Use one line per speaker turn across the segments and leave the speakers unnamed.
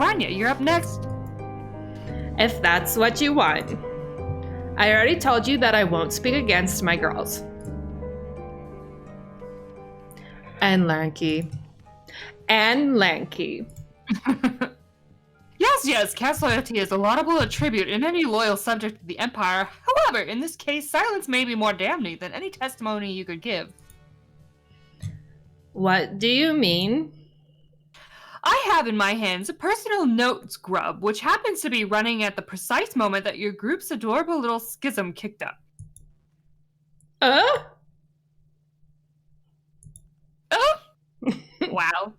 Bronya, you're up next.
If that's what you want. I already told you that I won't speak against my girls. And lanky.
Yes, cast loyalty is a laudable attribute in any loyal subject to the Empire. However, in this case, silence may be more damning than any testimony you could give.
What do you mean?
I have in my hands a personal notes grub, which happens to be running at the precise moment that your group's adorable little schism kicked up. Wow.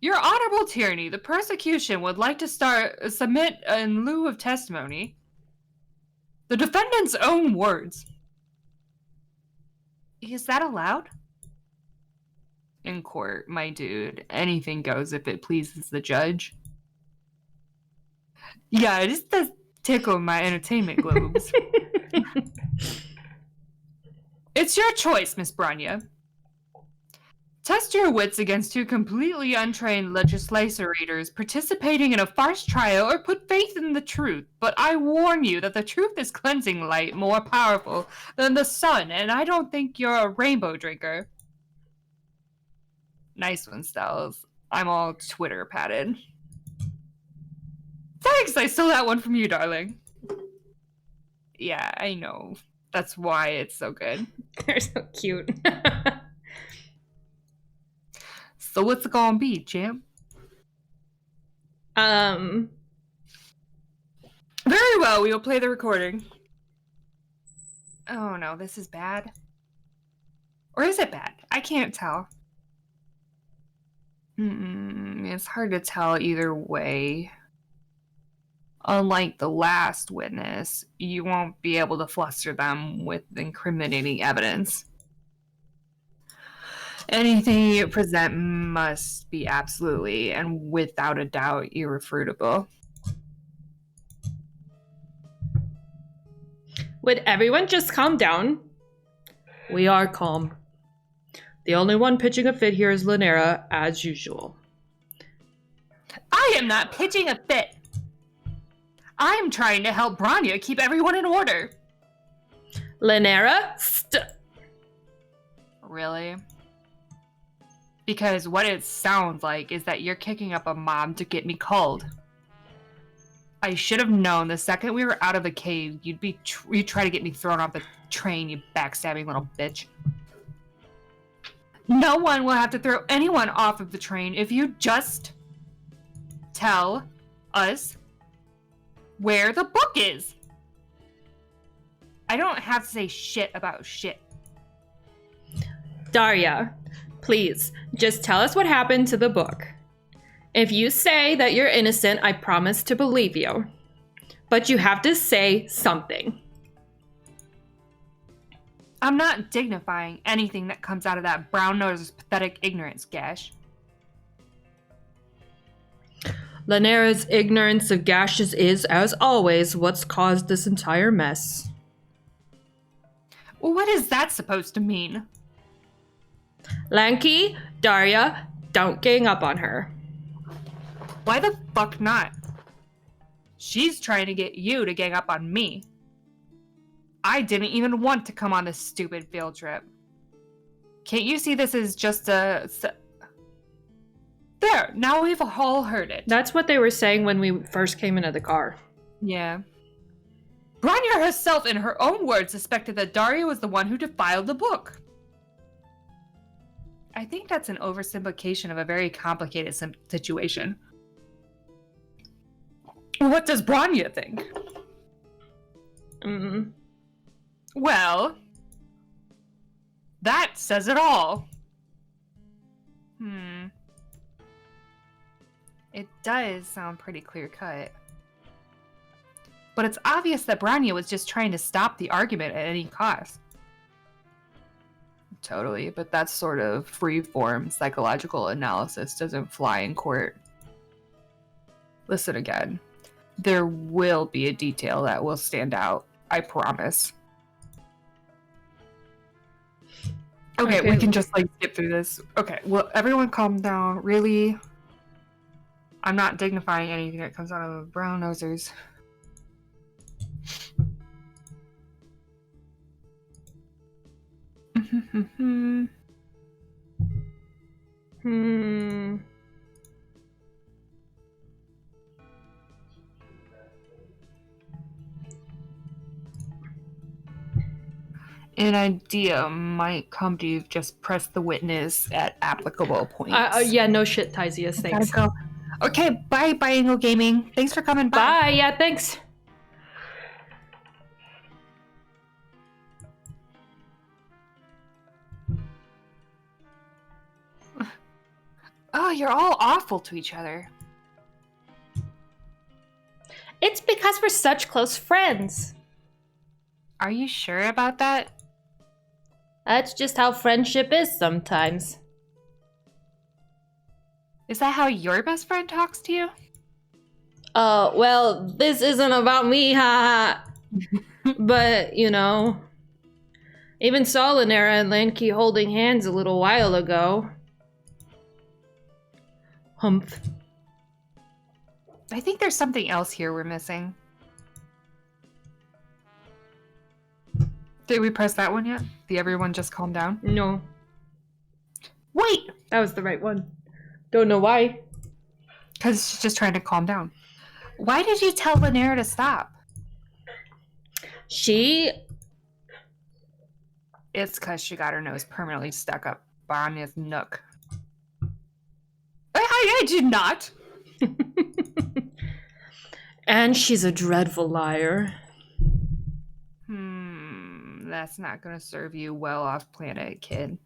Your Honorable Tyranny, the persecution would like to submit in lieu of testimony the defendant's own words. Is that allowed? In court, my dude, anything goes if it pleases the judge. Yeah, it just does tickle my entertainment globes. It's your choice, Miss Bronya. Test your wits against two completely untrained legislators participating in a farce trial, or put faith in the truth. But I warn you that the truth is cleansing light, more powerful than the sun, and I don't think you're a rainbow drinker. Nice one, Styles. I'm all Twitter patted. Thanks, I stole that one from you, darling. Yeah, I know. That's why it's so good.
They're so cute.
So what's it gonna be, champ?
Very
well, we will play the recording. Oh no, this is bad. Or is it bad? I can't tell. It's hard to tell either way. Unlike the last witness, you won't be able to fluster them with incriminating evidence. Anything you present must be absolutely and without a doubt irrefutable.
Would everyone just calm down? We are calm. The only one pitching a fit here is Lanera, as usual.
I am not pitching a fit. I am trying to help Bronya keep everyone in order.
Lanera,
Really? Because what it sounds like is that you're kicking up a mob to get me called. I should have known the second we were out of the cave, you'd try to get me thrown off the train, you backstabbing little bitch. No one will have to throw anyone off of the train if you just tell us where the book is. I don't have to say shit about shit.
Daria, please, just tell us what happened to the book. If you say that you're innocent, I promise to believe you. But you have to say something.
I'm not dignifying anything that comes out of that brown-nosed, pathetic ignorance, Gash.
Lanera's ignorance of Gash's is, as always, what's caused this entire mess.
Well, what is that supposed to mean?
Lanky, Daria, don't gang up on her.
Why the fuck not? She's trying to get you to gang up on me. I didn't even want to come on this stupid field trip. Can't you see this is just a... There, now we've all heard it.
That's what they were saying when we first came into the car.
Yeah. Bronya herself, in her own words, suspected that Daria was the one who defiled the book. I think that's an oversimplification of a very complicated situation. What does Bronya think? Well, that says it all. It does sound pretty clear-cut. But it's obvious that Bronya was just trying to stop the argument at any cost. Totally, but that sort of free-form psychological analysis doesn't fly in court. Listen again. There will be a detail that will stand out. I promise. Okay, we
Okay.
can just like skip through this. Okay, well, everyone calm down. Really, I'm not dignifying anything that comes out of brown nosers.
Hmm.
An idea might come to you. Just press the witness at applicable points.
Yeah, no shit, Tysius,
I gotta
thanks.
go. Okay, bye, Biangle Gaming. Thanks for coming by.
Bye, yeah, thanks.
Oh, you're all awful to each other.
It's because we're such close friends.
Are you sure about that?
That's just how friendship is sometimes.
Is that how your best friend talks to you?
Well, this isn't about me, haha. But, you know, even saw Linera and Lanky holding hands a little while ago. Humph.
I think there's something else here we're missing. Did we press that one yet? Did everyone just calm down?
No,
Wait!
that was the right one. Don't know why.
Because she's just trying to calm down. Why did you tell Linera to stop? It's because she got her nose permanently stuck up Bronya's nook. I did not!
And she's a dreadful liar.
That's not gonna serve you well off planet, kid.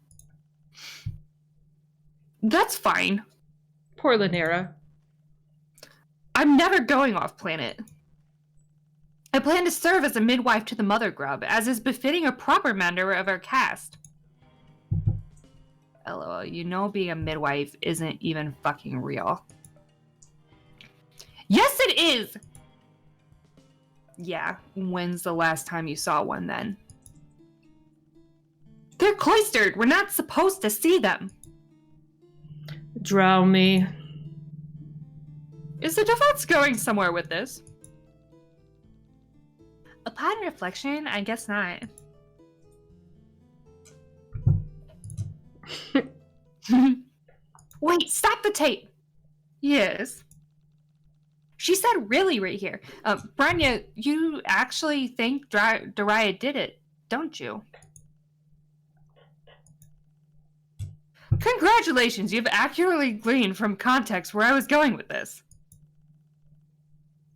That's fine.
Poor Linera.
I'm never going off planet. I plan to serve as a midwife to the mother grub, as is befitting a proper member of our caste. LOL, you know being a midwife isn't even fucking real. Yes, it is! Yeah, when's the last time you saw one then? They're cloistered! We're not supposed to see them!
Drown me.
Is the defense going somewhere with this? Upon reflection, I guess not. Wait, stop the tape! Yes. She said really right here. Bronya, you actually think Dariah did it, don't you? Congratulations, you've accurately gleaned from context where I was going with this.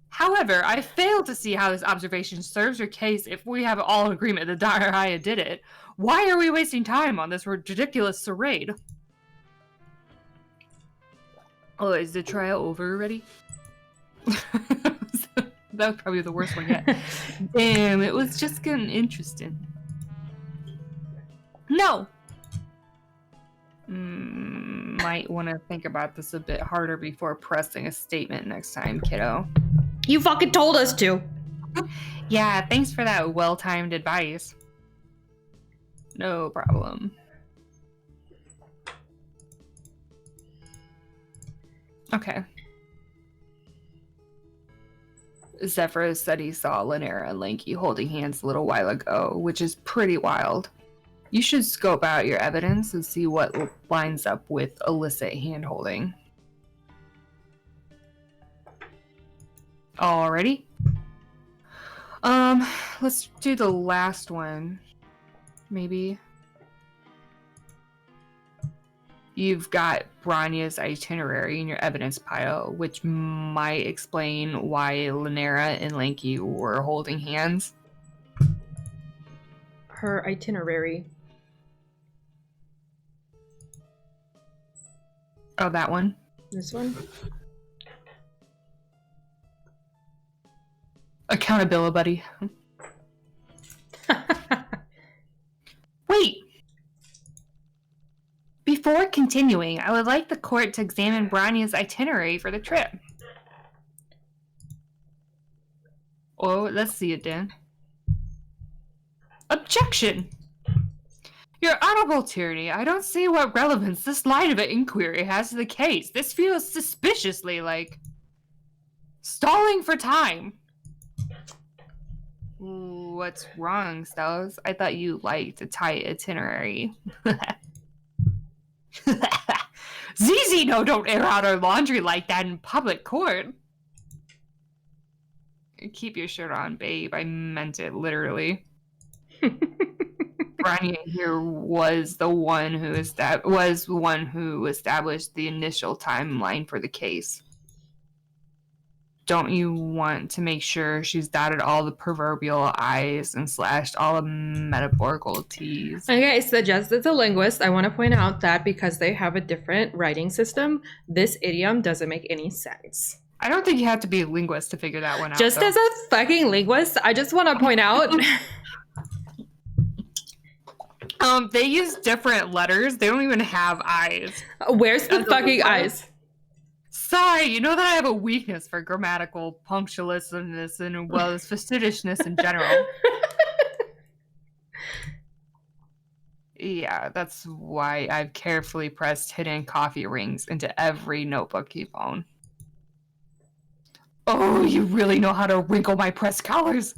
However, I fail to see how this observation serves your case if we have all agreement that Dariah did it. Why are we wasting time on this ridiculous charade? Oh, is the trial over already? That was probably the worst one yet. Damn, it was just getting interesting. No! Might want to think about this a bit harder before pressing a statement next time, kiddo.
You fucking told us to.
Yeah, thanks for that well-timed advice. No problem. Okay. Zephyr said he saw Linera and Lanky holding hands a little while ago, which is pretty wild. You should scope out your evidence and see what lines up with illicit hand-holding. Alrighty. Let's do the last one. Maybe. You've got Bronya's itinerary in your evidence pile, which might explain why Linera and Lanky were holding hands.
Her itinerary.
Oh, that one?
This one?
Accountability, buddy. Wait! Before continuing, I would like the court to examine Bronya's itinerary for the trip. Oh, let's see it, Dan. Objection! Your Honorable Tyranny, I don't see what relevance this line of inquiry has to the case. This feels suspiciously like stalling for time. What's wrong, Stellas? I thought you liked a tight itinerary. ZZ, no, don't air out our laundry like that in public court. Keep your shirt on, babe. I meant it literally. Bronya here was the one who established the initial timeline for the case. Don't you want to make sure she's dotted all the proverbial I's and slashed all the metaphorical T's?
Okay, so just as a linguist, I want to point out that because they have a different writing system, this idiom doesn't make any sense.
I don't think you have to be a linguist to figure that one out.
Just as a fucking linguist, I just want to point out...
They use different letters. They don't even have I's.
Where's the fucking I's?
Sorry, you know that I have a weakness for grammatical punctualishness and, well, as fastidiousness in general. Yeah, that's why I've carefully pressed hidden coffee rings into every notebook you own. Oh, you really know how to wrinkle my press collars.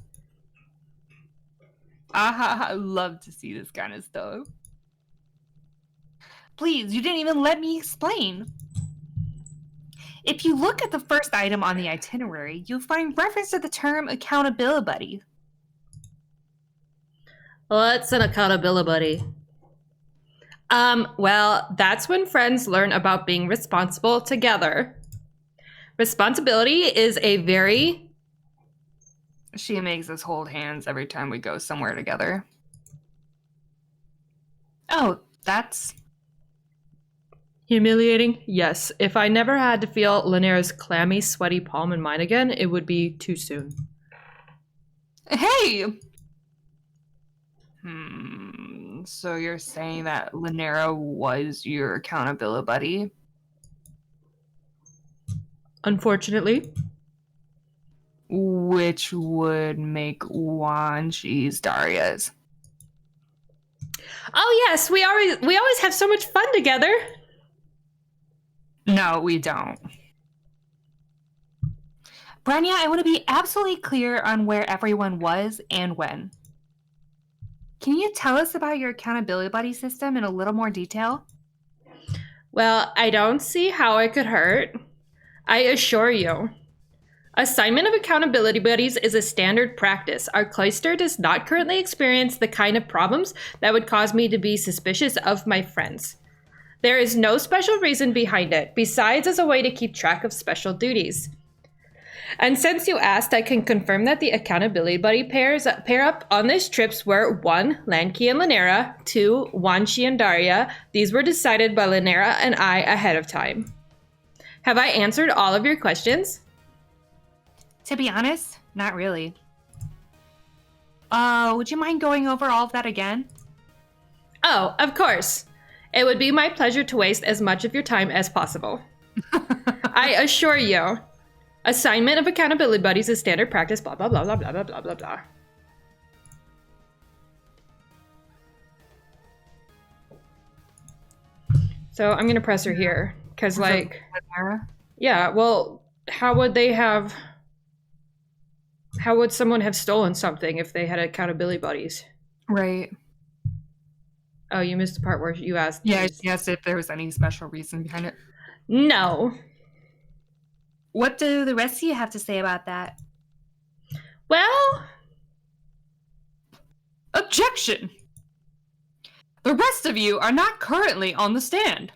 I love to see this kind of stuff. Please, you didn't even let me explain. If you look at the first item on the itinerary, you'll find reference to the term accountability buddy.
What's an accountability buddy? Well, that's when friends learn about being responsible together. Responsibility is a very...
She makes us hold hands every time we go somewhere together. Oh, that's...
humiliating? Yes. If I never had to feel Lanera's clammy, sweaty palm in mine again, it would be too soon.
Hey! So you're saying that Lanera was your accountability buddy?
Unfortunately.
Which would make Wanchi's Daria's.
Oh yes, we always have so much fun together.
No, we don't. Bronya, I want to be absolutely clear on where everyone was and when. Can you tell us about your accountability buddy system in a little more detail?
Well, I don't see how it could hurt. I assure you. Assignment of accountability buddies is a standard practice. Our cloister does not currently experience the kind of problems that would cause me to be suspicious of my friends. There is no special reason behind it, besides as a way to keep track of special duties. And since you asked, I can confirm that the accountability buddy pair up on these trips were 1. Lanky and Lanera, 2. Wanchi and Daria. These were decided by Lanera and I ahead of time. Have I answered all of your questions?
To be honest, not really. Would you mind going over all of that again?
Oh, of course. It would be my pleasure to waste as much of your time as possible. I assure you. Assignment of accountability buddies is standard practice, blah, blah, blah, blah, blah, blah, blah, blah, blah. So I'm going to press her here, because, like... Yeah, well, how would someone have stolen something if they had accountability buddies?
Right.
Oh, you missed the part where you asked.
Yeah, yes, if there was any special reason behind it.
No.
What do the rest of you have to say about that?
Well...
Objection! The rest of you are not currently on the stand.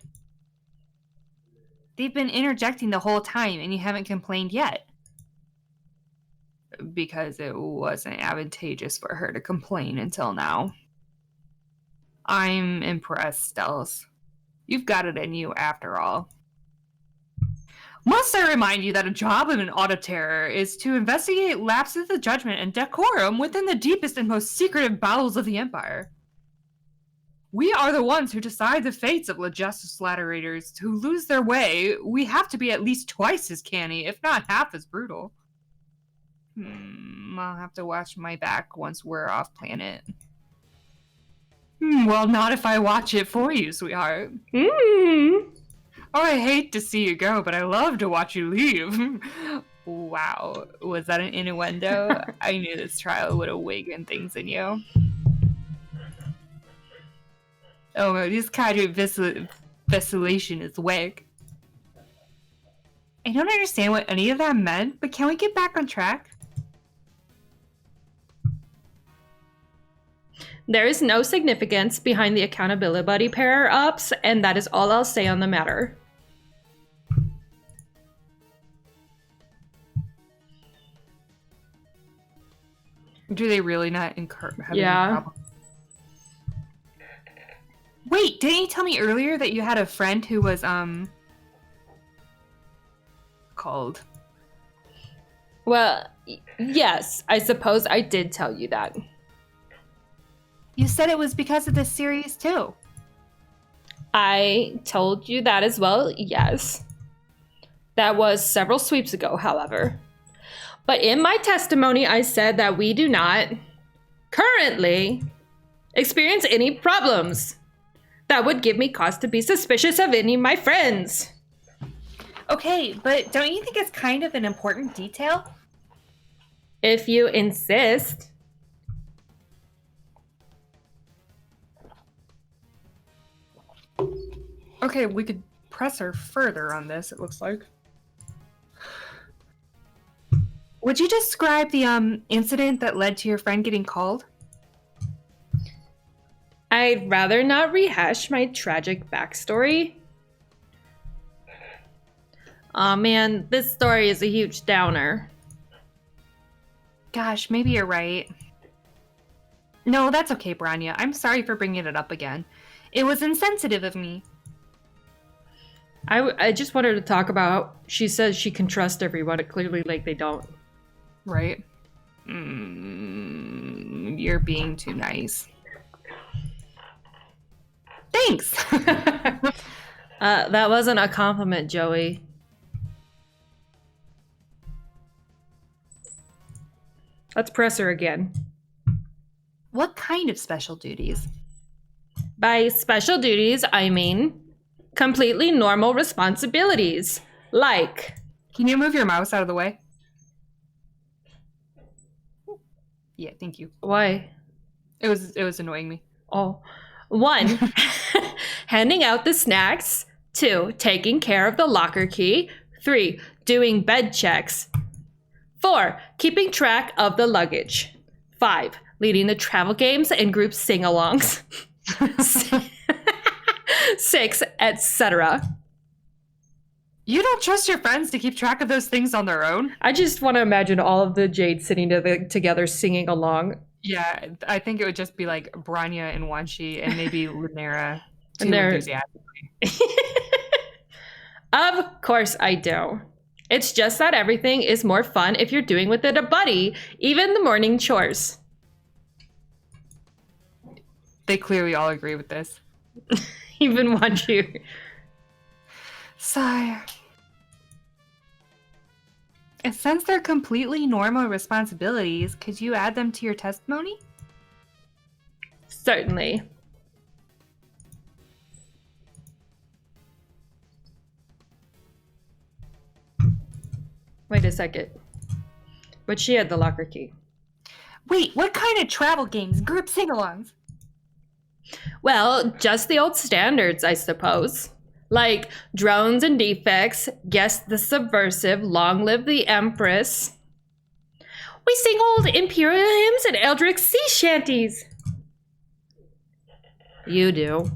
They've been interjecting the whole time and you haven't complained yet. Because it wasn't advantageous for her to complain until now. I'm impressed, Stellas. You've got it in you after all. Must I remind you that a job of an auditor is to investigate lapses of judgment and decorum within the deepest and most secretive bowels of the Empire? We are the ones who decide the fates of legislators who lose their way. We have to be at least twice as canny, if not half as brutal. I'll have to watch my back once we're off planet. Well, not if I watch it for you, sweetheart.
Mm.
Oh, I hate to see you go, but I love to watch you leave. Wow, was that an innuendo? I knew this trial would awaken things in you. Oh, this cadre vacillation is whack. I don't understand what any of that meant, but can we get back on track?
There is no significance behind the accountability buddy pair-ups, and that is all I'll say on the matter.
Do they really not have any
Yeah.
problems? Wait, didn't you tell me earlier that you had a friend who was called?
Well, yes, I suppose I did tell you that.
You said it was because of this series too.
I told you that as well, yes. That was several sweeps ago, however. But in my testimony, I said that we do not currently experience any problems that would give me cause to be suspicious of any of my friends.
Okay, but don't you think it's kind of an important detail?
If you insist.
Okay, we could press her further on this, it looks like. Would you describe the incident that led to your friend getting called?
I'd rather not rehash my tragic backstory. Aw, man, this story is a huge downer.
Gosh, maybe you're right. No, that's okay, Bronya. I'm sorry for bringing it up again. It was insensitive of me.
I just wanted to talk about, she says she can trust everyone, but clearly, like, they don't.
Right? You're being too nice. Thanks!
That wasn't a compliment, Joey. Let's press her again.
What kind of special duties?
By special duties, I mean completely normal responsibilities. Like...
Can you move your mouse out of the way? Yeah, thank you.
Why?
It was annoying me.
Oh. 1, handing out the snacks. 2, taking care of the locker key. 3, doing bed checks. 4, keeping track of the luggage. 5, leading the travel games and group sing-alongs. 6, etc.
You don't trust your friends to keep track of those things on their own?
I just want to imagine all of the Jades sitting together singing along.
Yeah, I think it would just be like Bronya and Wanshi and maybe Lunera too
And they're-
enthusiastically.
Of course I do. It's just that everything is more fun if you're doing with it a buddy, even the morning chores.
They clearly all agree with this.
Even want you.
Sire. And since they're completely normal responsibilities, could you add them to your testimony?
Certainly. Wait a second. But she had the locker key.
Wait, what kind of travel games? Group sing-alongs?
Well, just the old standards, I suppose. Like drones and defects, guess the subversive, long live the Empress. We sing old imperial hymns and eldritch sea shanties. You do.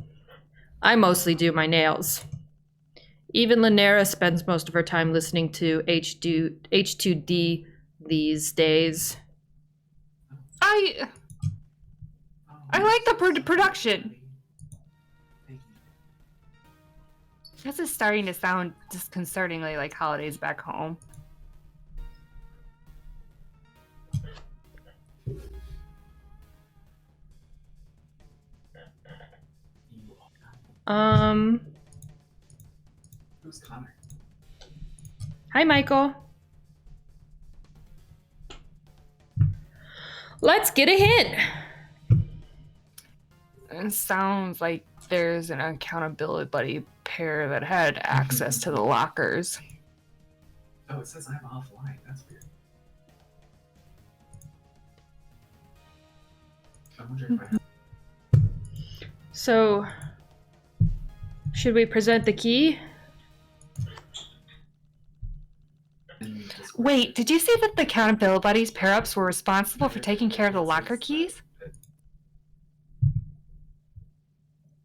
I mostly do my nails. Even Lunera spends most of her time listening to H2D these days.
I like the production. This is starting to sound disconcertingly like holidays back home.
Who's Connor?
Hi, Michael. Let's get a hint.
It sounds like there's an accountability buddy pair that had access to the lockers.
Oh, it says I'm offline. That's weird. I wonder if I have...
So, should we present the key?
Wait, did you say that the accountability buddies pair-ups were responsible for taking care of the locker keys?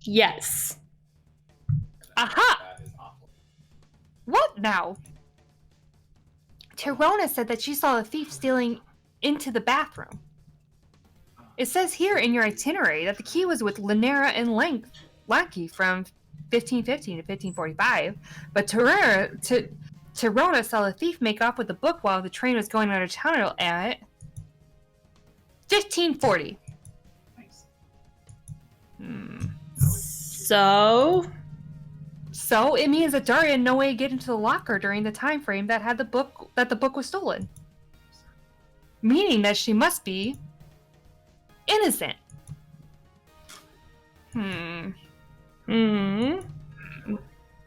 Yes.
Aha!
That is awful.
What now? Tirona said that she saw the thief stealing into the bathroom. It says here in your itinerary that the key was with Linera and Lackey from 1515 to 1545, but Tirona saw the thief make off with the book while the train was going out of town at 1540.
Nice.
So,
it means that Daria had no way to get into the locker during the time frame that the book was stolen. Meaning that she must be innocent.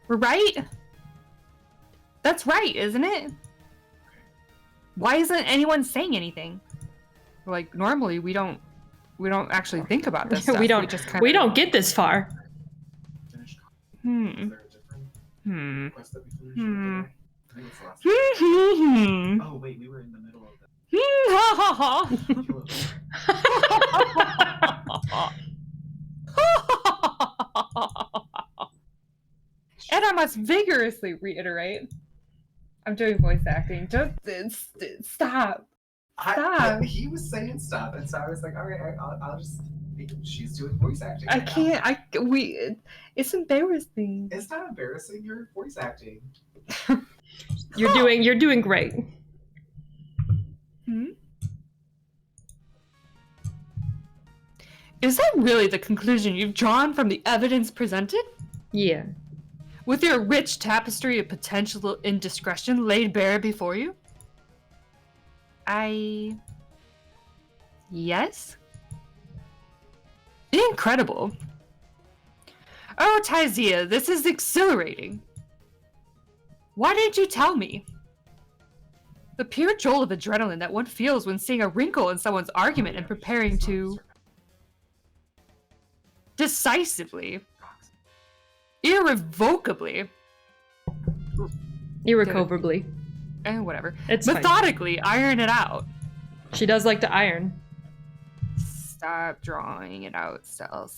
Right? That's right, isn't it? Why isn't anyone saying anything? Like, normally we don't actually think about this stuff.
we don't get this far.
Finished. Is
Hmm.
there a different
Hmm.
request that we finished?
Hmm.
I think it's the last one.
Hmm.
Oh, wait, we were in the middle of that.
Hmm. And I must vigorously reiterate, I'm doing voice acting. Just stop. Stop.
He was saying stuff, and so I was like, all right, I'll just... She's doing voice acting.
I
right now.
can't. It's embarrassing.
It's not embarrassing. You're voice acting.
You're doing great.
Hmm? Is that really the conclusion you've drawn from the evidence presented?
Yeah.
With your rich tapestry of potential indiscretion laid bare before you? Yes? Incredible. Oh, Tyzia, this is exhilarating. Why didn't you tell me? The pure jolt of adrenaline that one feels when seeing a wrinkle in someone's argument and preparing to... decisively, irrevocably,
Irrecoverably.
whatever,
It's fine.
methodically iron it out.
She does like to iron.
Stop drawing it out, Stells.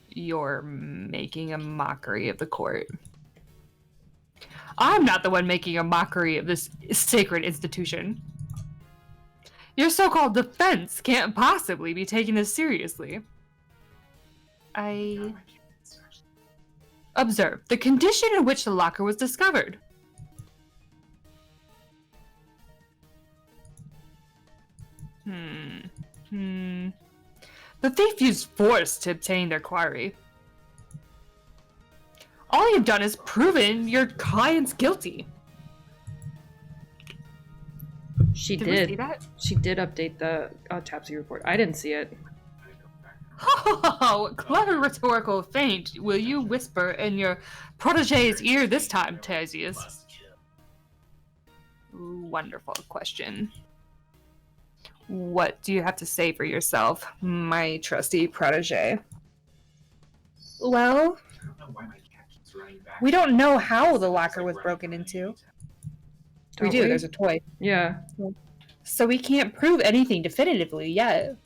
You're making a mockery of the court. I'm not the one making a mockery of this sacred institution. Your so-called defense can't possibly be taken this seriously. Observe the condition in which the locker was discovered. The thief used force to obtain their quarry. All you've done is proven your client's guilty.
She
Did we see that?
She did update the autopsy report. I didn't see it.
Oh, what clever rhetorical feint will you whisper in your protege's ear this time, Theseus? Wonderful question. What do you have to say for yourself, my trusty protege? Well,
I don't know why my cat keeps running back.
we don't know how the locker was broken into. We
Don't
do,
we?
there's a toy.
Yeah.
So we can't prove anything definitively yet.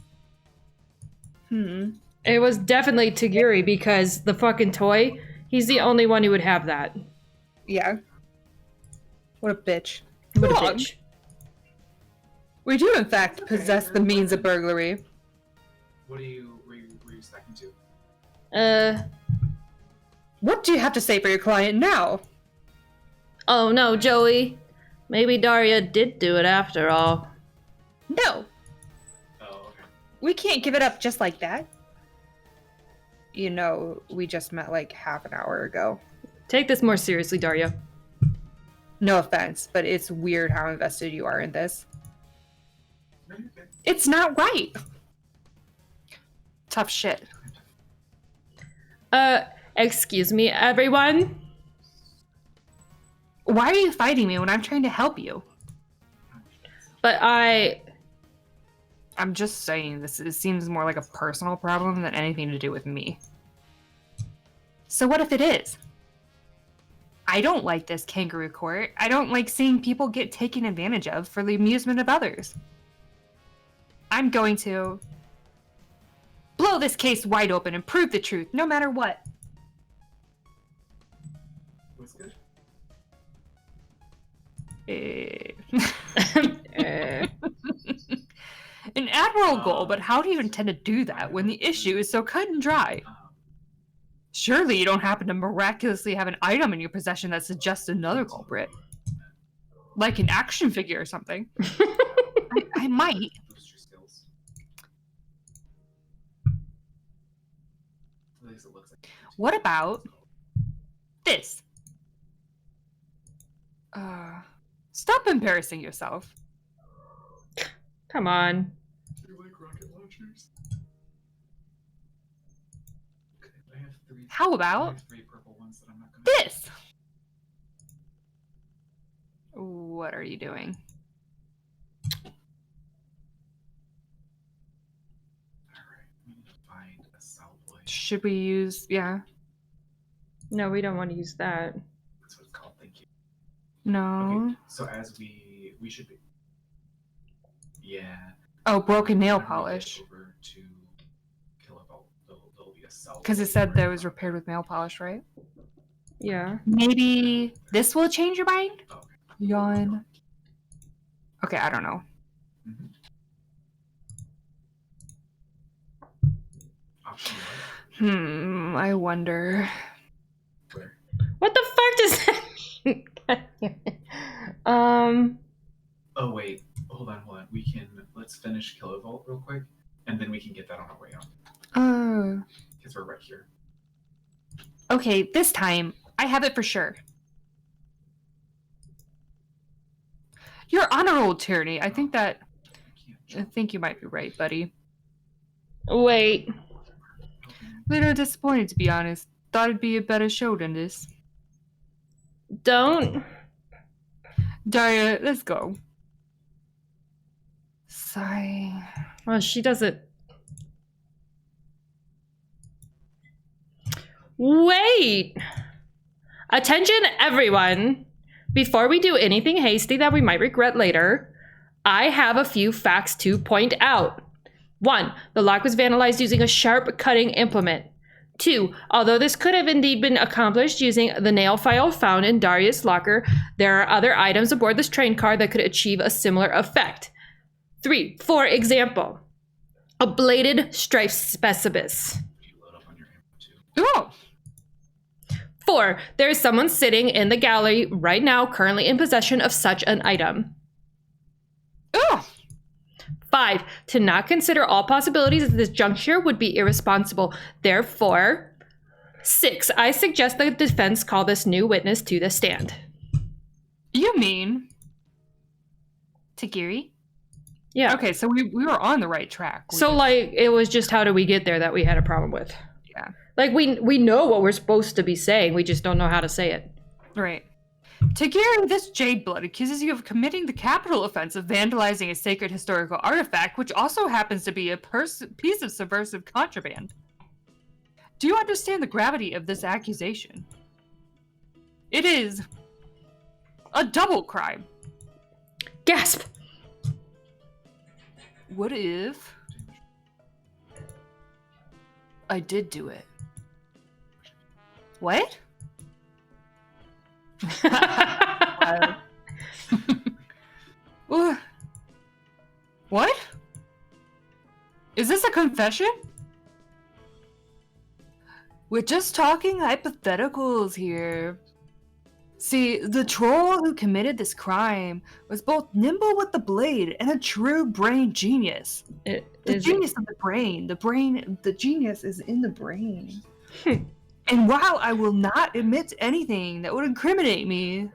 It was definitely Tagiri because the fucking toy, he's the only one who would have that.
Yeah. What a bitch.
What a
Wrong.
bitch.
We do, in fact, possess the means of burglary.
What were you expecting to?
What do you have to say for your client now?
Oh no, Joey. Maybe Daria did do it after all.
No,
Oh, okay.
we can't give it up just like that. You know, we just met like half an hour ago.
Take this more seriously, Daria.
No offense, but it's weird how invested you are in this.
No, you're good.
It's not right. Tough shit.
Excuse me, everyone.
Why are you fighting me when I'm trying to help you?
But
I'm just saying, it seems more like a personal problem than anything to do with me. So what if it is? I don't like this kangaroo court. I don't like seeing people get taken advantage of for the amusement of others. I'm going to blow this case wide open and prove the truth, no matter what.
What's good?
An admirable goal, but how do you intend to do that when the issue is so cut and dry? Surely you don't happen to miraculously have an item in your possession that suggests another culprit. Like an action figure or something. I might.
Boost your skills. At least it looks like.
What about this? Stop embarrassing yourself.
come on.
Do you like rocket launchers? Okay, I have three.
How
I
about
have three purple ones that I'm not gonna.
this? What are you doing?
Alright, we need to find a cell blade.
Should we use, yeah.
No, we don't want to use that.
That's what it's called, thank you.
No.
Okay, so as we should be. Yeah.
Oh, broken nail
When we get
polish.
over to Kilovolt, there'll be a cell.
Because it said that it was repaired with nail polish, right?
Yeah.
Maybe this will change your mind?
Okay.
Yawn. Okay, I don't know.
Mhm. Option
I wonder.
where?
What the fuck does that mean? God damn it.
Oh wait, hold on. Let's finish Kilovolt real quick, and then we can get that on our way out. Because we're right here.
Okay, this time, I have it for sure. Your honor, old tyranny. I think
I can't
I
jump.
think you might be right, buddy.
Wait.
Little disappointed, to be honest. Thought it'd be a better show than this.
Don't.
Daria, let's go. Sigh.
Well, she does it. Wait! Attention, everyone! Before we do anything hasty that we might regret later, I have a few facts to point out. 1. The lock was vandalized using a sharp cutting implement. 2. Although this could have indeed been accomplished using the nail file found in Darius' locker, there are other items aboard this train car that could achieve a similar effect. 3. For example, a bladed stripe specibus.
You load up on your ammo too.
Oh!
4. There is someone sitting in the gallery right now currently in possession of such an item.
Oh!
5. To not consider all possibilities at this juncture would be irresponsible. Therefore, 6. I suggest the defense call this new witness to the stand.
You mean Tagiri?
Yeah.
Okay, so we were on the right track.
So, like, it was just how do we get there that we had a problem with.
Yeah.
Like, we know what we're supposed to be saying. We just don't know how to say it.
Right. Tagiri, this Jade Blood accuses you of committing the capital offense of vandalizing a sacred historical artifact, which also happens to be a piece of subversive contraband. Do you understand the gravity of this accusation? It is a double crime.
Gasp!
What if I did do it? What? What? Is this a confession? We're just talking hypotheticals here. See, the troll who committed this crime was both nimble with the blade and a true brain genius. The genius of the brain. The genius is in the brain. And while I will not admit anything that would incriminate me,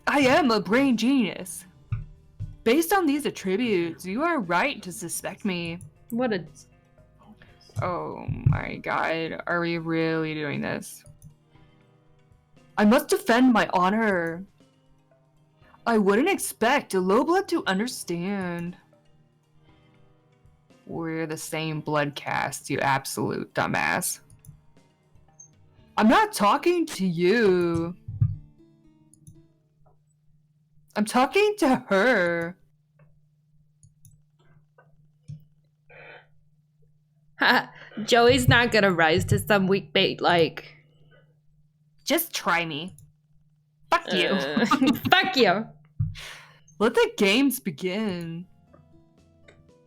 I am a brain genius. Based on these attributes, you are right to suspect me.
What a...
Oh my god, are we really doing this? I must defend my honor. I wouldn't expect a low blood to understand. We're the same blood caste, you absolute dumbass. I'm not talking to you. I'm talking to her.
Joey's not gonna rise to some weak bait like...
Just try me. Fuck you.
Fuck you.
Let the games begin.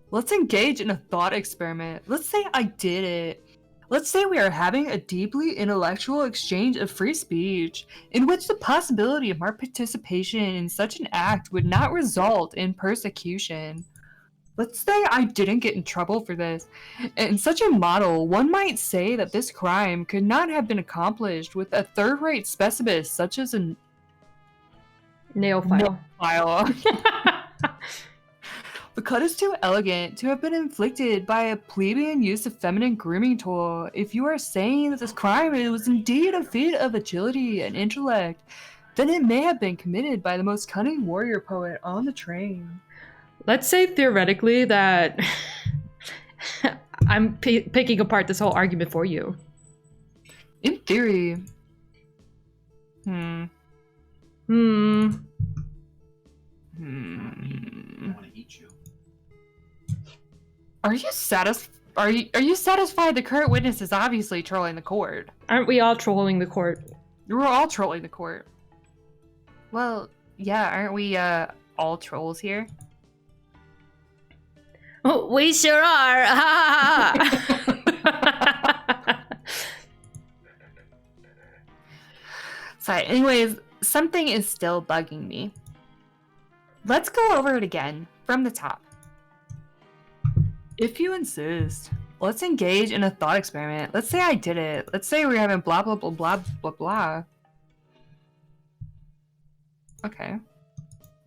Let's engage in a thought experiment. Let's say I did it. Let's say we are having a deeply intellectual exchange of free speech, in which the possibility of my participation in such an act would not result in persecution. Let's say I didn't get in trouble for this. In such a model, one might say that this crime could not have been accomplished with a third-rate specimen such as a
Nail file.
The cut is too elegant to have been inflicted by a plebeian use of feminine grooming tool. If you are saying that this crime was indeed a feat of agility and intellect, then it may have been committed by the most cunning warrior poet on the train.
Let's say theoretically that I'm picking apart this whole argument for you.
In theory.
I want to eat you.
Are you satisfied the current witness is obviously trolling the court?
Aren't we all trolling the court?
We're all trolling the court. Well, yeah, aren't we all trolls here?
Oh, we sure are.
So anyways, something is still bugging me. Let's go over it again from the top. If you insist, let's engage in a thought experiment. Let's say I did it. Let's say we're having blah blah blah blah blah blah. Okay.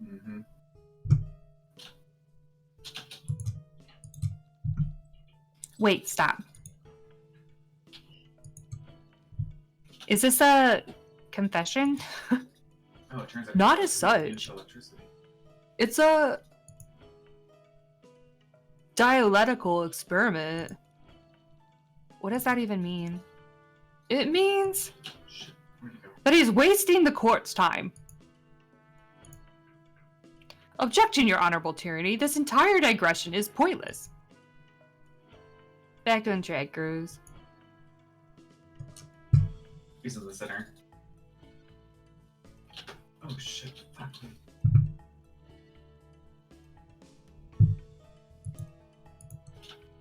Mm-hmm.
Wait, stop. Is this a confession?
Oh, it turns out
Not as such. It's a dialectical experiment. What does that even mean? It means that he's wasting the court's time. Objection, your honorable tyranny. This entire digression is pointless. Back to the drag cruise.
He's in the center. Oh shit, fuck me.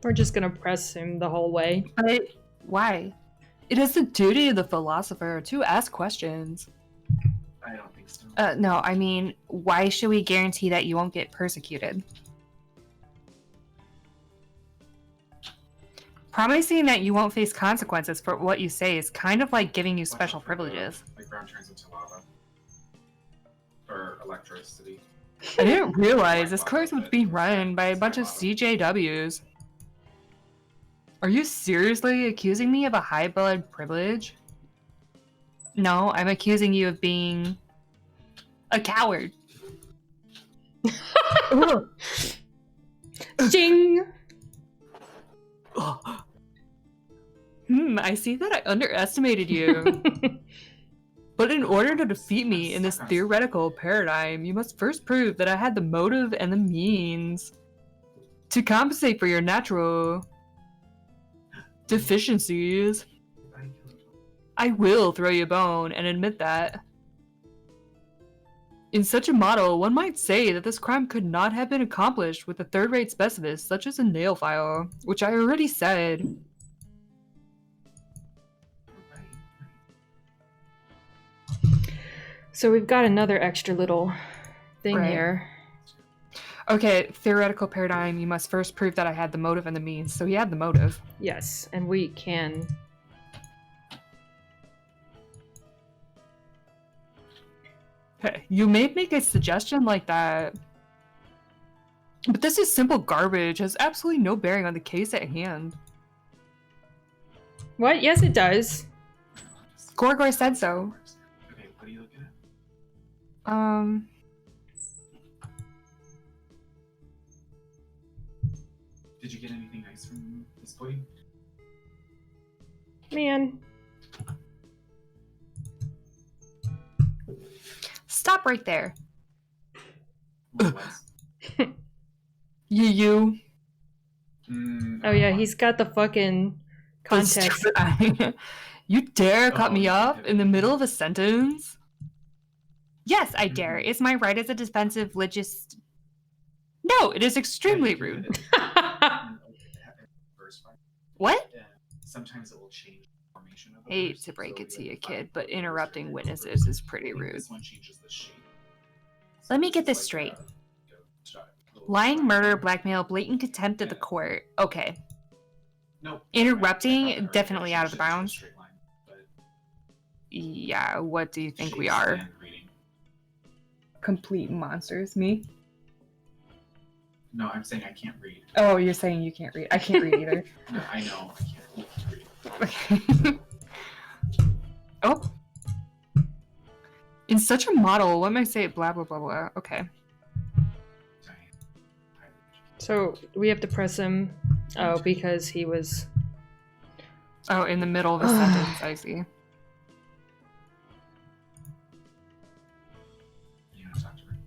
We're just gonna press him the whole way.
But why? It is the duty of the philosopher to ask questions.
I don't think so.
No, I mean, why should we guarantee that you won't get persecuted? Promising that you won't face consequences for what you say is kind of like giving you special privileges.
Like ground turns into lava. Or electricity.
I didn't realize this course was being run by a bunch of CJWs. Are you seriously accusing me of a high blood privilege? No, I'm accusing you of being a coward.
Ding!
I see that I underestimated you. But in order to defeat me in this theoretical paradigm, you must first prove that I had the motive and the means to compensate for your natural deficiencies. I will throw you a bone and admit that. In such a model, one might say that this crime could not have been accomplished with a third-rate specimen such as a nail file, which I already said.
So we've got another extra little thing
Right.
here.
Okay, theoretical paradigm, you must first prove that I had the motive and the means. So he had the motive.
Yes, and we can...
Okay, you may make a suggestion like that, but this is simple garbage, has absolutely no bearing on the case at hand.
What? Yes, it does.
Gorgor said so.
Okay, what are you looking at? Did you get anything nice from this boy?
Man.
Stop right there.
What was?
You.
Oh yeah, he's got the fucking context.
You dare cut me
you
off
did.
in the middle of a sentence? Yes, I
Mm-hmm.
dare. It's my right as a defensive logist. No, it is extremely rude. What?
Sometimes it will change the formation of the
Hate
verse,
to break
so
it to
like
you,
the
kid,
five
but
verse
interrupting
and the
witnesses
verse,
is pretty
I think
rude.
This one changes the shape.
Let me
this
get
is
this
like
straight.
little
Lying,
triangle.
murder, blackmail, blatant contempt of the court. Okay.
Nope.
Interrupting,
I thought that
definitely
already
out of the
changed it to a
bounds.
straight line, but
Yeah, what do you think we
shapes
are?
and reading.
Complete monsters, me?
No, I'm saying I can't read.
Oh, you're saying you can't read. I can't read either.
No, I know I can't. You can read.
Okay. Oh. In such a model, what might say blah blah blah blah. Okay.
So we have to press him. Oh, because he was.
Oh, in the middle of a sentence, I see.
You know, talk to her.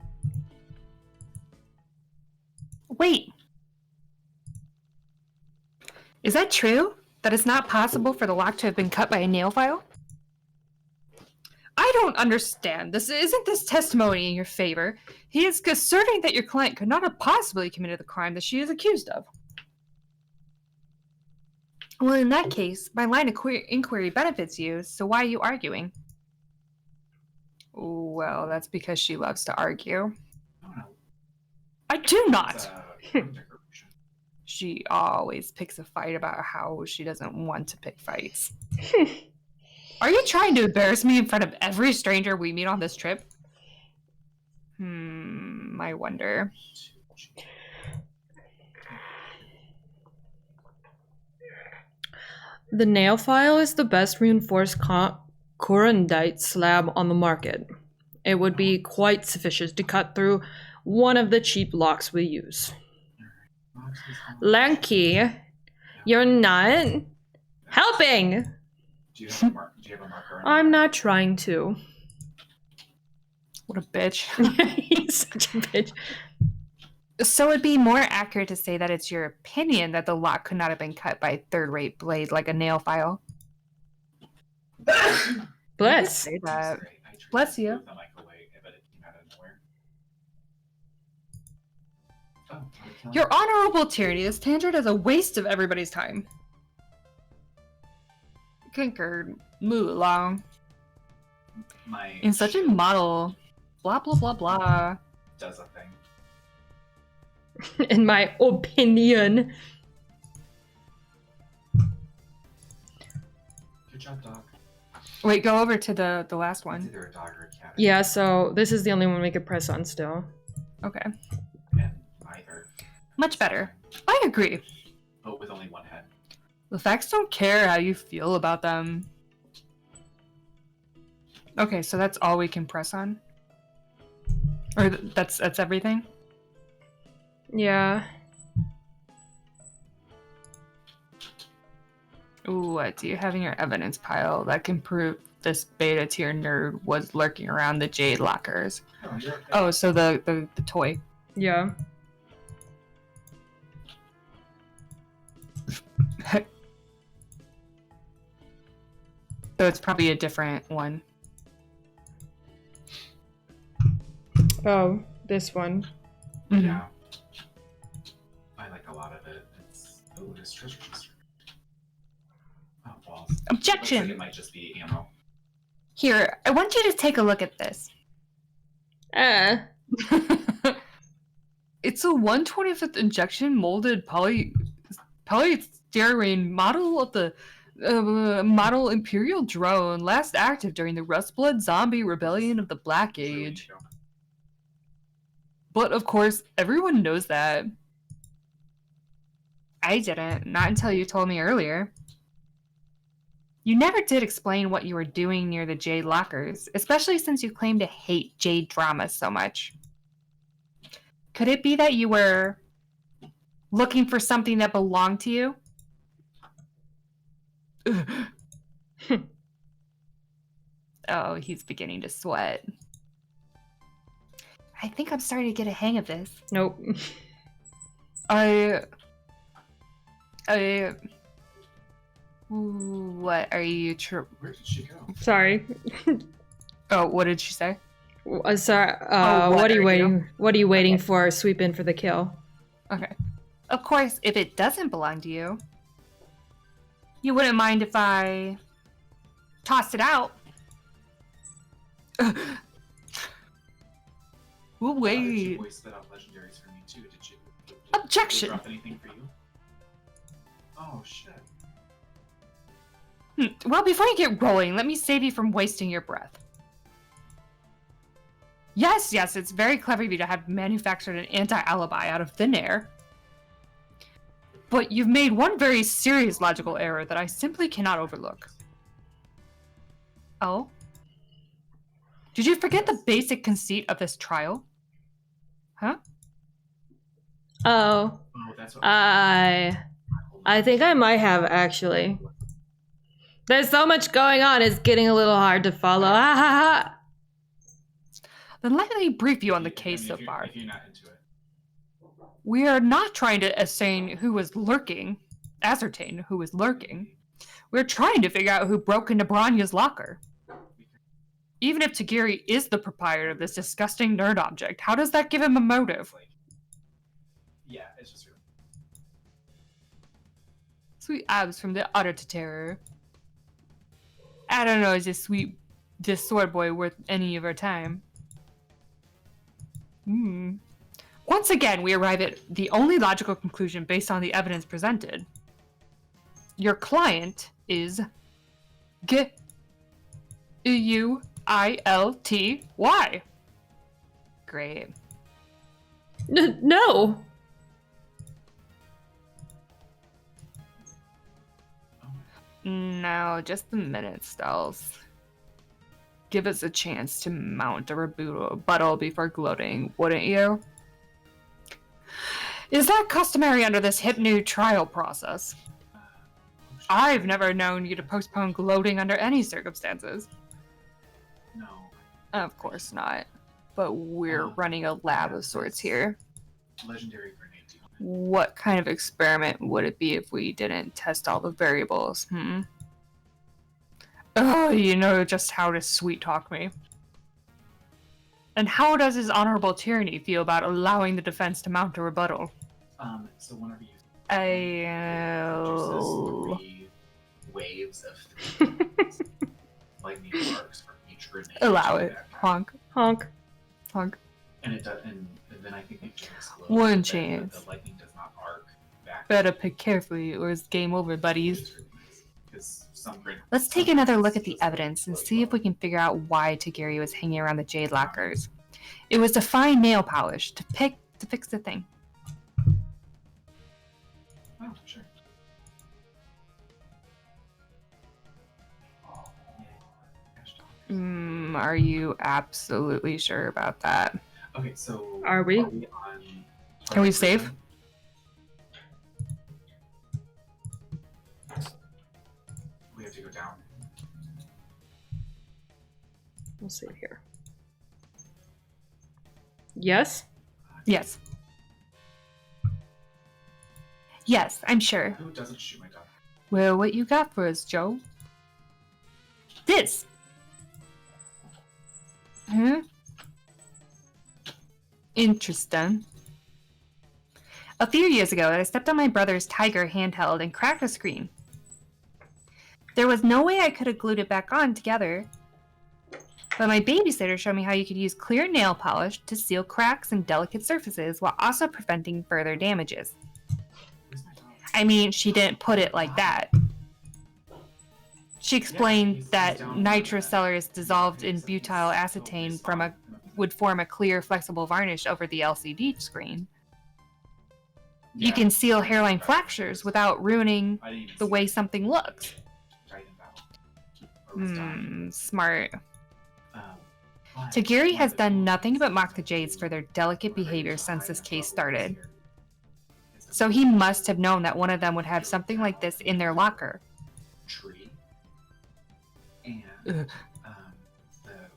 Wait. Is that true? That it's not possible for the lock to have been cut by a nail file? I don't understand. Isn't this testimony in your favor? He is asserting that your client could not have possibly committed the crime that she is accused of. Well, in that case, my line of inquiry benefits you, so why are you arguing? Well, that's because she loves to argue.
No.
I do not!
It's a room decoration.
She always picks a fight about how she doesn't want to pick fights. Are you trying to embarrass me in front of every stranger we meet on this trip? I wonder.
The nail file is the best reinforced corundite slab on the market. It would be quite sufficient to cut through one of the cheap locks we use. Lanky, you're not helping!
Do you have a marker?
I'm not trying to.
What a bitch.
He's such a bitch.
So it'd be more accurate to say that it's your opinion that the lock could not have been cut by a third-rate blade like a nail file.
Bless.
Say that. Bless you. Your honorable tyranny is tangered as a waste of everybody's time. Concurred. Move along. In such a model, blah blah blah blah.
Does a thing.
In my opinion.
Good job, dog.
Wait, go over to the last
It's
one.
either a dog or a cat.
Yeah, so this is the only one we could press on still.
Okay.
And either.
Much better. I agree.
But with only one head.
The facts don't care how you feel about them. Okay, so that's all we can press on? Or that's everything?
Yeah.
Ooh, what do you have in your evidence pile that can prove this beta tier nerd was lurking around the jade lockers? Oh, so the toy.
Yeah.
So it's probably a different one.
Oh, this one.
Mm-hmm.
Yeah. I like a lot of it. It's treasure chest. Oh, balls.
Objection!
Looks like it might just be ammo.
Here, I want you to take a look at this. It's a 1/25th injection molded polystyrene model of the model Imperial drone, last active during the Rustblood zombie rebellion of the Black Age. But of course, everyone knows that. I didn't, not until you told me earlier. You never did explain what you were doing near the Jade lockers, especially since you claim to hate Jade dramas so much. Could it be that you were looking for something that belonged to you? Oh, he's beginning to sweat. I think I'm starting to get a hang of this.
Nope.
What are you
Where did she go?
Sorry.
Oh, what did she say?
Sorry.
What
What are you waiting
Okay.
for? Sweep in for the kill.
Okay. Of course, if it doesn't belong to you, you wouldn't mind if I tossed it out. We'll
Did you
wait.
voice spit out legendaries for me too? Did you
Objection.
drop anything for you? Oh shit.
Well, before you get rolling, let me save you from wasting your breath. Yes, it's very clever of you to have manufactured an anti-alibi out of thin air. But you've made one very serious logical error that I simply cannot overlook. Oh? Did you forget the basic conceit of this trial? Huh?
Oh.
Oh, that's what
I think I might have, actually. There's so much going on, it's getting a little hard to follow. Ha ha ha!
Then let me brief you on the case so
if
far.
If you're not into it.
We are not trying to ascertain who was lurking. We're trying to figure out who broke into Bronya's locker. Even if Tagiri is the proprietor of this disgusting nerd object, how does that give him a motive?
Yeah, it's just really.
Sweet abs from the utter to terror. I don't know, is this sword boy worth any of our time? Once again, we arrive at the only logical conclusion based on the evidence presented. Your client is G-U-I-L-T-Y. Great.
No!
Now, just a minute, Stells. Give us a chance to mount a rebuttal before gloating, wouldn't you? Is that customary under this hip new trial process? I've never known you to postpone gloating under any circumstances.
No.
Of course not. But we're running a lab of sorts here.
Legendary grenade deal.
What kind of experiment would it be if we didn't test all the variables, Oh, you know just how to sweet-talk me. And how does His Honorable Tyranny feel about allowing the defense to mount a rebuttal?
So whenever you
I'll...
3 waves of 3 lightning arcs for each grenade.
allow it. Honk.
Honk.
Honk.
And it does, and then I think it just
One
that
chance.
The lightning does not arc back.
Better pick carefully or it's game over, buddies.
Because some grenades.
Let's take another look at the evidence and see if we can figure out why Tagiri was hanging around the Jade lockers. It was to find nail polish to fix the thing.
Oh, sure.
Are you absolutely sure about that?
Okay, so
Are we?
on
Are we safe?
We have to go down.
We'll see here. Yes?
Yes. Yes, I'm sure.
Who doesn't shoot my dog?
Well, what you got for us, Joe? This! Huh? Interesting. A few years ago, I stepped on my brother's Tiger handheld and cracked a screen. There was no way I could have glued it back on together. But my babysitter showed me how you could use clear nail polish to seal cracks and delicate surfaces while also preventing further damages.
Where's my dog?
I mean, she didn't put it like that. She explained
he's
that
down.
nitrocellulose dissolved in butyl acetane would form a clear, flexible varnish over the LCD screen. You can seal hairline fractures without ruining
I didn't even
the
see
way
that.
something looks.
Titan battle. or was dying.
Smart.
But
Tagiri has
one of the
done
tools
nothing
he's
but mock the
used
Jades
to
for their delicate
whenever
behavior
there's a
since
high
this
enough
case
level
started.
here, is to
So he must have known that one of them would have something like this in their locker.
tree and
Ugh.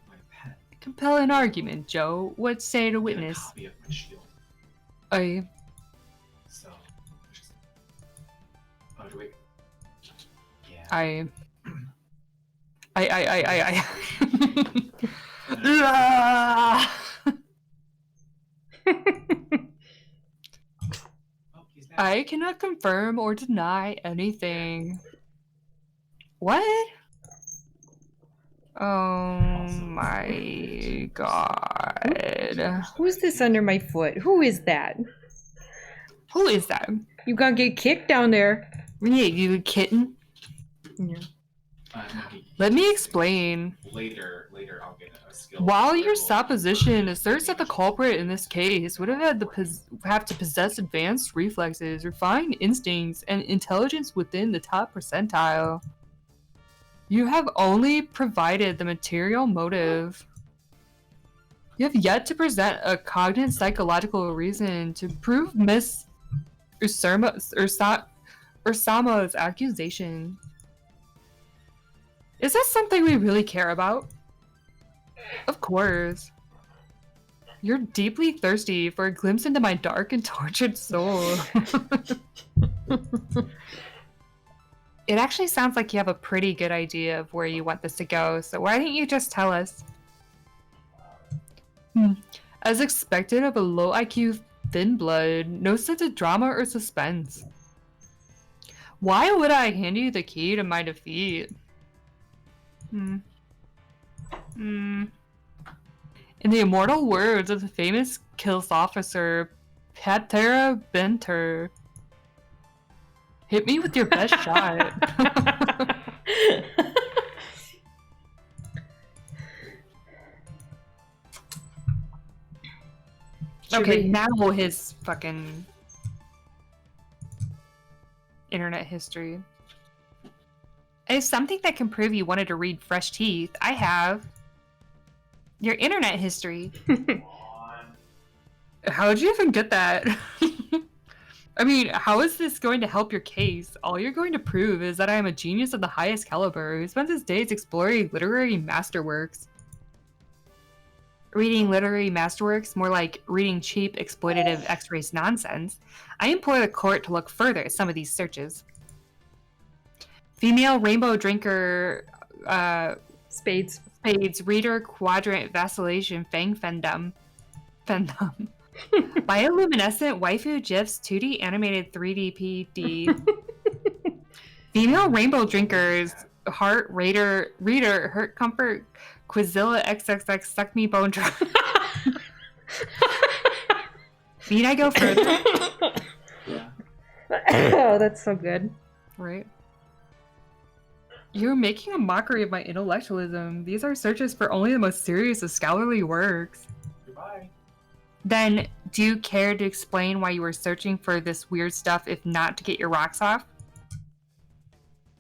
my pet.
Compel an argument, Joe. What say to
Get a
witness?
copy of my shield.
I.
So, just... oh, do we? Yeah.
I.
Oh, he's back.
I cannot confirm or deny anything. What? Oh my god.
Who's this under my foot? Who is that?
Who is that?
You gonna get kicked down there.
Yeah, you kitten?
Yeah.
No,
Let me explain.
Later, I'll get a skill.
While your supposition asserts that the culprit in this case would have had have to possess advanced reflexes, refined instincts, and intelligence within the top percentile, you have only provided the material motive. You have yet to present a cognate psychological reason to prove Miss Ursama's accusation. Is that something we really care about? Of course. You're deeply thirsty for a glimpse into my dark and tortured soul. It actually sounds like you have a pretty good idea of where you want this to go, so why don't you just tell us? As expected of a low IQ thin blood, no sense of drama or suspense. Why would I hand you the key to my defeat? In the immortal words of the famous Kills officer, Patera Benter, hit me with your best shot. Okay, now his fucking internet history. I have something that can prove you wanted to read Fresh Teeth. I have. Your internet history. How'd you even get that? I mean, how is this going to help your case? All you're going to prove is that I am a genius of the highest caliber who spends his days exploring literary masterworks. Reading literary masterworks, more like reading cheap, exploitative X-rays nonsense. I implore the court to look further at some of these searches. Female rainbow drinker,
Spades,
reader, quadrant, vacillation, fang, fendum. Bioluminescent, waifu, gifs, 2D, animated, 3D, PD. Female rainbow drinkers, heart, reader, hurt, comfort, Quizilla, XXX, suck me, bone drop. Need I go further?
Oh, that's so good.
Right. You're making a mockery of my intellectualism. These are searches for only the most serious of scholarly works.
Goodbye.
Then, do you care to explain why you were searching for this weird stuff if not to get your rocks off?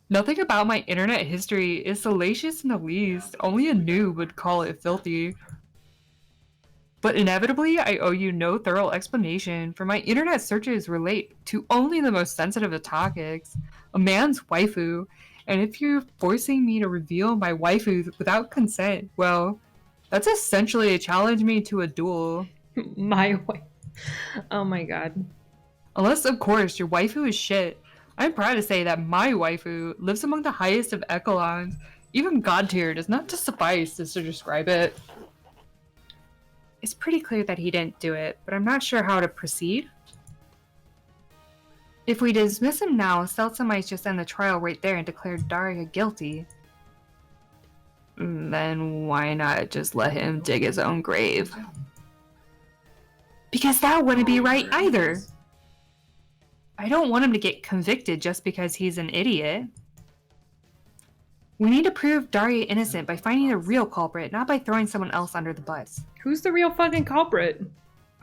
Nothing about my internet history is salacious in the least. Only a noob would call it filthy. But inevitably, I owe you no thorough explanation, for my internet searches relate to only the most sensitive of topics. A man's waifu. And if you're forcing me to reveal my waifu without consent, well, that's essentially a challenge me to a duel.
My wife. Oh my god.
Unless, of course, your waifu is shit. I'm proud to say that my waifu lives among the highest of echelons. Even god tier does not just suffice to describe it. It's pretty clear that he didn't do it, but I'm not sure how to proceed. If we dismiss him now, Seltza might just end the trial right there and declare Daria guilty. Then why not just let him dig his own grave? Because that wouldn't be right either. I don't want him to get convicted just because he's an idiot. We need to prove Daria innocent by finding the real culprit, not by throwing someone else under the bus.
Who's the real fucking culprit?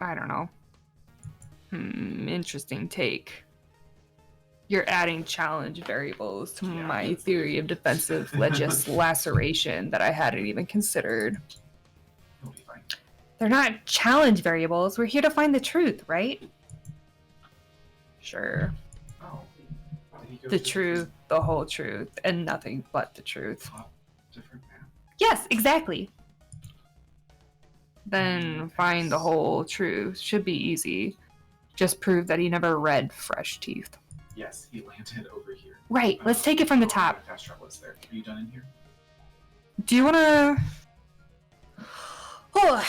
I don't know. Interesting take. You're adding challenge variables to
Yeah,
my
that's
theory
good.
of defensive laceration that I hadn't even considered.
It'll be fine.
They're not challenge variables. We're here to find the truth, right? Sure.
Oh. Did he go
The
to
truth, the whole truth, and nothing but the truth.
different map?
Yes, exactly. Then find the whole truth. Should be easy. Just prove that he never read Fresh Teeth.
Yes, he landed over here.
Right, let's take it from the top.
Fast travel is there. Are you done in here?
Do you want to... Oh,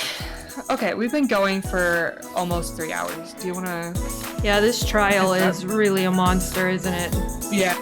okay, we've been going for almost 3 hours. Do you want to...
Yeah, this trial is really a monster, isn't it?
Yeah.